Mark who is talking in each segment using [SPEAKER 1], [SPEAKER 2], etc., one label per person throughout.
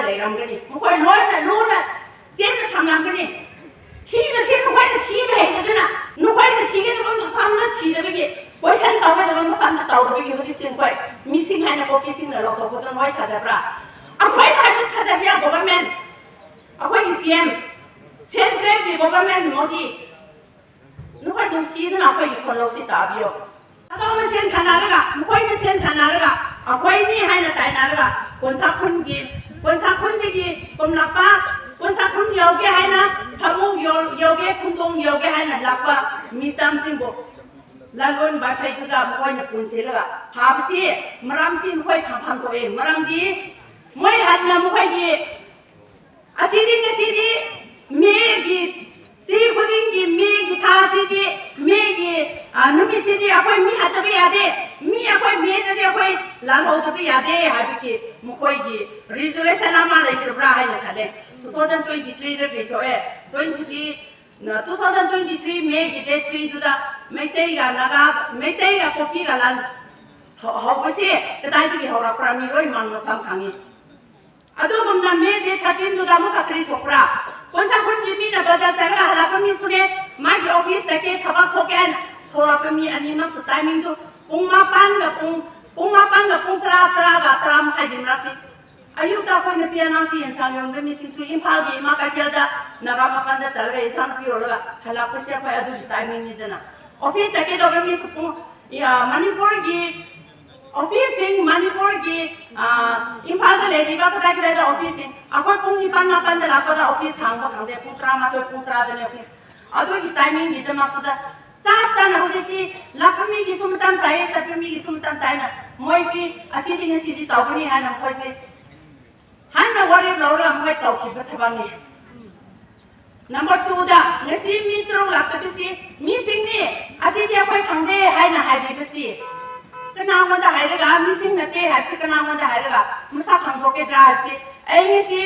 [SPEAKER 1] लेरमगनी मखोय लोइना लुना जेन थांगमगनी थीबसे मखोय थीबे हेगदना नखोय थीगेदबा मफामना थीदबगे question तौगदबा मफामना तौदबगे होजिसिन कोय missing हाइना पॉकेसिंग लौथोपदन मोय थाजाब्रा अखोय थाइब थाजाबिया government अखोय CM central की गवर्नमेंट मोदी नखोय दुसीदना अखोय खलोसी ताबियो अदो मसेन खानारगा मखोय मसेन खानारगा अखोय नि हाइना ताइनारगा कोनसाखुनगी कोमलापा कोनसाखुन योगे हाइना सामु योगे खुंदों योगे हाइना लापा मिताम सिंबो लालोन बाथाय दुदा मखोय न पुनसेलगा हाबसी मरामसी मखोय खाफाम तोए मरामदी मोय हाजना मखोय गी असीदी मेगी सी खुदिंगी मेगी थासीदी मेगी नुमिसीदी अखोय मी हातबे यादे मी अखोय मेददे अखोय लालहोदबे यादे हाबिकी मखोयगी रिजर्वेशन अमा लेजरब्रा हाइना खाले 2023 रे बेचोए 2023 मे गी डे 3 दुदा मेतेगा नागा मेतेगा कोकीगा लान हौबसे कदाइदगी हौराप्रा मी लोय मान मतम खांगी अदोगुमना मे डे 13 दुदा मकाकरी थोकरा कोनसाखुन गिमी ना बाजार चला हलापमी सुने मागी ऑफिस तके थबक थोकेन थोरापमी अनिमा टाइमिंग तो पुंगमा पान गा पुंग तरा हाइदिमरासी अयुक्ता कोई न पियानासी इंसान योंग में सिंतु इंफाल गी मा काथियादा नगा मकांदा चलगा इंसान पियोलगा हलापसे कोई अदु टाइमिंग नि जना ऑफिस तके दोगमी सुपु या मणिपुर गी ऑफिसिंग मणिपुर गी इंफाल दा लेरिबा कदा कदा ऑफिसिंग अखोय पुंग निपान मापान दा लापदा ऑफिस हांगबा खांदे पुंग तरा जने ऑफिस अदु गी टाइमिंग गी जमा पुदा चाप तना होजेती लाखमी गी सुमतान चाहे चपमी गी सुमतान चाहेना मोयसी असीदी नसीदी तौबनी हाना खोयसे हाना वरे लौरा मोय तौखिबा थबानी नंबर 2 दा नसी मित्रो लाकबसी मिसिंगनी असीदी अखोय खांदे हाइना हाइबिबसी कनामदा हाइरगा मिसिंग नते हासे कनामदा हाइरगा मुसा खांदोके द्रासे ऐनिसी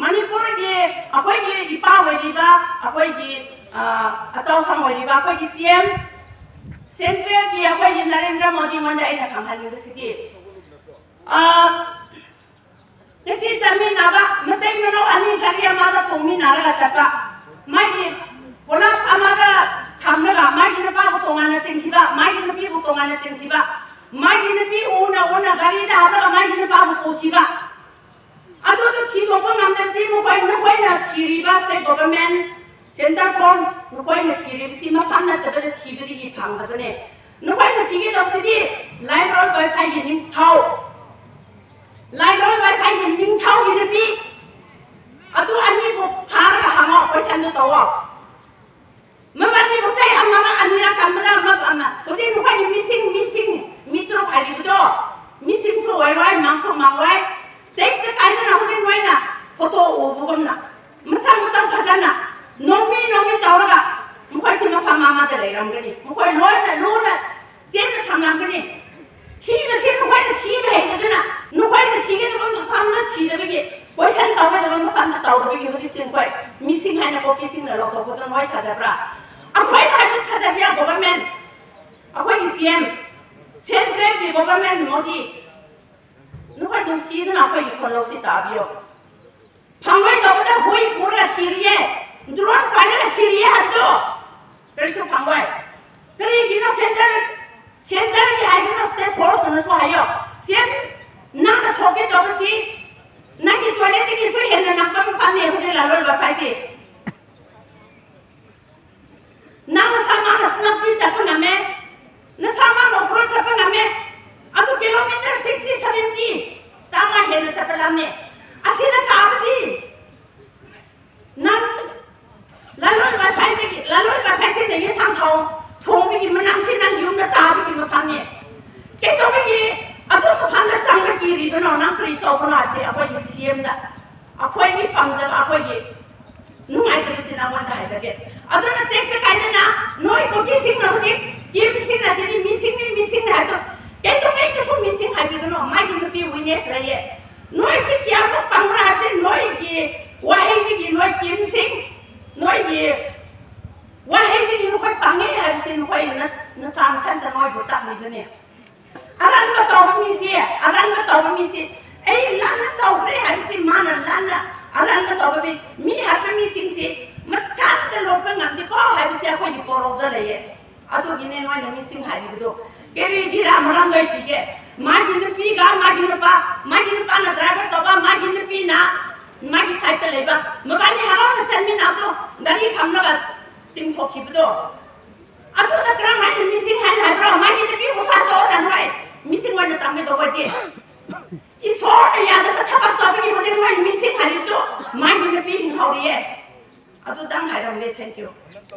[SPEAKER 1] मणिपुर गे अखोय गे इपा वरिबा अखोय गे अचाउ संवरिबा अखोय गे सीएम सेंट्रल की अखोय गे नरेंद्र मोदी मन आइना खांहानि बसिके नसी जमीन नाबा मते मनो अनि गरिया मादा पोमी नारगा चपा मागी बोला अमादा खामनगा मागी नपा बुतोंगाना चेंखिबा मागी नपी बुतोंगाना चेंखिबा मागी नपी ओना गाड़ी दा हादा मागी नपा बुतोखिबा अदो तो थीदोबो नामदसी मोबाइल नकोय ना थीरिबा स्टेट गवर्नमेंट सेंटर फंड्स नकोय ना थीरिबसी मा फामना तबे थीबरी हि फांगदने नकोय ना थीगे दक्सिदी line road wifi gi ning thau line road wifi gi ning thau gi नपी अदो अनि बो फारगा हांगा क्वेश्चन दो तवा मबानी बुtai amara anira kamara mabama उसे नकोय मिसिंग मित्रो फारिबदो मिसिंग सो वाई मांसो मांगवाई टेक द कायना होजे नोइना फोटो ओबगमना मसा मतम फजाना नोमी तौरगा मखोय सिमा फामा दा लेरमगनी मखोय लोइना लुना जेन थांगमगनी थीबसे मखोय थीबे हेगदना नखोय थीगेदबा मफामना थीदबगे क्वेश्चन तौगदबा मफामना तौदबगे होजिसिन कोय मिसिंग हाइना पॉकेसिंग लौथोपदन मोय थाजाब्रा अखोय थाइब थाजाबिया गवर्नमेंट अखोय सीएम सेंट्रल की गवर्नमेंट मोदी नखोय दुसीदना अखोय खलोसी ताबियो फंगोय तबदा हुई पुरा थीरिये ड्रोन पाइलट थीरिये हतो रेसो फंगोय करी गिना सेंटर की हाइना स्टेट फोर्स नसो हायो सेम नांग थोके तबसी नांगी टॉयलेट की सो हेन नंपम पाने होजे लालोल बाफासी नांग सामान स्नपी चपना में न सामान ऑफर चपना में अदु किलोमीटर 60 70 तामा हेन चपला में असीना काबदी नन लालोल बाफाई से नहीं सांथाओ थोंबी की मनाम से नन युम न ताबी की मफाने के तो बगी अदु मफान द चांग की रिबनो नन क्री तो बना से अखोय सीएम दा अखोय की पंजब अखोय की नुमाय तबसिना वन दा सके अदु न टेक का कायना नोय को की सिंग न होजे किम सिंग न से मिसिंग है तो के तो मैं के सो मिसिंग है बिगनो माय की पी विनेस रहे नोय से क्या को पंगरा से नोय की वही की नोय किम सिंग नोय की वही की नोय पंगे है से नोय न साम छन त नोय बुता नि गने अरन ब तो मी से ꯑꯩ ꯂꯥꯟꯅ ꯇꯧꯈ꯭ꯔꯦ ꯍꯥꯏꯕꯁꯤ ꯃꯥꯅ ꯂꯥꯟꯅ ꯑꯔꯥꯟꯕ ꯇꯧꯕꯤ ꯃꯤ ꯍꯥꯠꯄ ꯃꯤꯁꯤꯡꯁꯤ ꯃꯊꯟꯇ ꯂꯣꯠꯄ ꯉꯝꯗꯦꯀꯣ ꯍꯥꯏꯕꯁꯤ ꯑꯩꯈꯣꯏꯒꯤ ꯄꯣꯔꯧꯗ ꯂꯩꯌꯦ ꯑꯗꯨꯒꯤꯅꯦ ꯅꯣꯏꯅ ꯃꯤꯁꯤꯡ ꯍꯥꯏꯔꯤꯕꯗꯣ ꯀꯔꯤꯒꯤꯔ ꯃꯔꯝꯗꯣ ꯑꯩ ꯄꯤꯒꯦ ꯃꯥꯒꯤ ꯅꯨꯄꯤꯒ ꯃꯥꯒꯤ ꯅꯨꯄꯥꯅ ꯗ꯭ꯔꯥꯏꯚꯔ ꯇꯧꯕ ꯃꯥꯒꯤ ꯅꯨꯄꯤꯅ ꯃꯥꯒꯤ ꯁꯥꯏꯠꯇ ꯂꯩꯕ ꯃꯕꯥꯅꯤ ꯍꯔꯥꯎꯅ ꯆꯠꯃꯤꯟꯅꯕꯗꯣ ꯒꯥꯔꯤ ꯈꯥꯝꯂꯒ ꯆꯤꯡꯊꯣꯛꯈꯤꯕꯗꯣ ꯑꯗꯨꯗ ꯀꯔꯝꯍꯥꯏꯅ ꯃꯤꯁꯤꯡ ꯍꯥꯏꯅ ꯍꯥꯏꯕ꯭ꯔꯣ ꯃꯥꯒꯤ ꯅꯨꯄꯤꯕꯨ ꯁꯥꯟꯇꯣꯛꯑꯣꯅ ꯅꯣꯏ ꯃꯤꯁꯤꯡ ꯑꯣꯏꯅ ꯇꯝꯒꯗꯧꯕꯗꯤ ꯏꯁꯣꯔꯅ ꯌꯥꯗꯕ ꯊꯕꯛ ꯇꯧꯕꯒꯤ ꯍꯧꯖꯤꯛ ꯅꯣꯏ ꯃꯤꯁꯤꯡ ꯍꯥꯏꯔꯤꯕꯗꯣ ꯃꯥꯒꯤ ꯅꯨꯄꯤ ꯍꯤꯡꯍꯧꯔꯤꯌꯦ ꯑꯗꯨꯗꯪ ꯍꯥꯏꯔꯝꯂꯦ ꯊꯦꯡꯛ ꯌꯨ